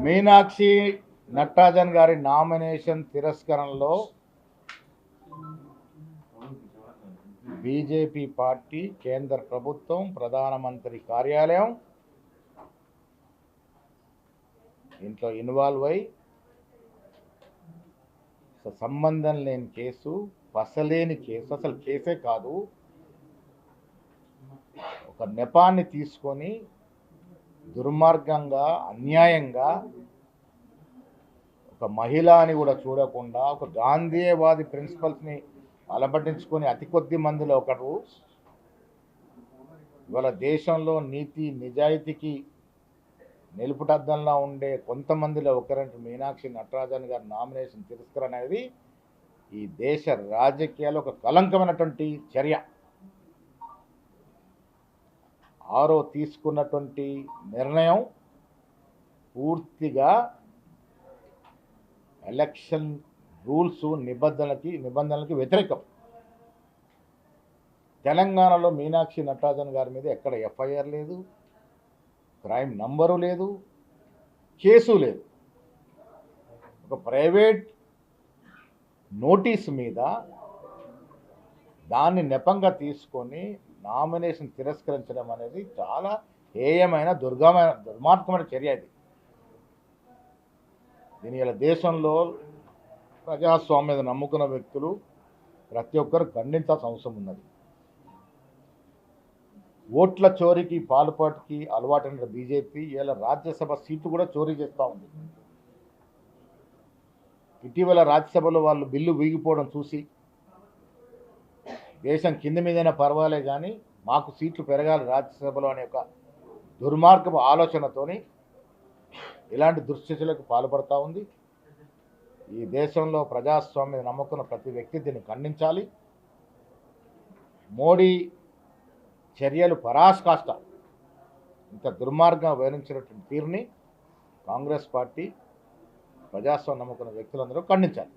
మీనాక్షి నటరాజన్ గారి nomination తిరస్కరణలో BJP party, కేంద్ర ప్రభుత్వం, ప్రధానమంత్రి కార్యాలయం ఇంట్లో ఇన్వాల్వ్ అయి సంబంధం లేని కేసు, పసలేని కేసు, అసలు కేసే కాదు, ఒక నెపాన్ని తీసుకొని దుర్మార్గంగా, అన్యాయంగా, ఒక మహిళ అని కూడా చూడకుండా ఒక గాంధీయవాది ప్రిన్సిపల్స్ని అలబట్టించుకొని అతి కొద్ది మందిలో ఒకరు ఇవాళ దేశంలో నీతి నిజాయితీకి నిలుపుటద్దంలా ఉండే కొంతమందిలో ఒకరంటే మీనాక్షి నటరాజన్ గారి నామినేషన్ తిరస్కరణ అనేది ఈ దేశ రాజకీయాల్లో ఒక కలంకమైనటువంటి చర్య. ఆరో తీసుకున్నటువంటి నిర్ణయం పూర్తిగా ఎలక్షన్ రూల్స్ నిబంధనలకి వ్యతిరేకం. తెలంగాణలో మీనాక్షి నటరాజన్ గారి మీద ఎక్కడ ఎఫ్ఐఆర్ లేదు, క్రైమ్ నంబరు లేదు, కేసు లేదు. ఒక ప్రైవేట్ నోటీస్ మీద దాన్ని నెపంగా తీసుకొని నామినేషన్ తిరస్కరించడం అనేది చాలా హేయమైన దుర్మార్గమైన చర్య. ఇది దీని ఇలా దేశంలో ప్రజాస్వామ్యం నమ్ముకున్న వ్యక్తులు ప్రతి ఒక్కరు ఖండించాల్సిన అవసరం ఉన్నది. ఓట్ల చోరీకి పాల్పాటుకి అలవాటైన బీజేపీ ఇలా రాజ్యసభ సీటు కూడా చోరీ చేస్తూ ఉంది. ఇటీవల రాజ్యసభలో వాళ్ళు బిల్లు వీగిపోవడం చూసి దేశం కింద మీదైనా పర్వాలే కానీ మాకు సీట్లు పెరగాలి రాజ్యసభలో అనే ఒక దుర్మార్గపు ఆలోచనతోని ఇలాంటి దుశ్చర్యలకు పాల్పడుతూ ఉంది. ఈ దేశంలో ప్రజాస్వామ్యం నమ్ముకున్న ప్రతి వ్యక్తి దీన్ని ఖండించాలి. మోడీ చర్యలు పరాకాష్ట. ఇంత దుర్మార్గంగా వివరించినటువంటి తీరుని కాంగ్రెస్ పార్టీ, ప్రజాస్వామ్యం నమ్ముకున్న వ్యక్తులందరూ ఖండించాలి.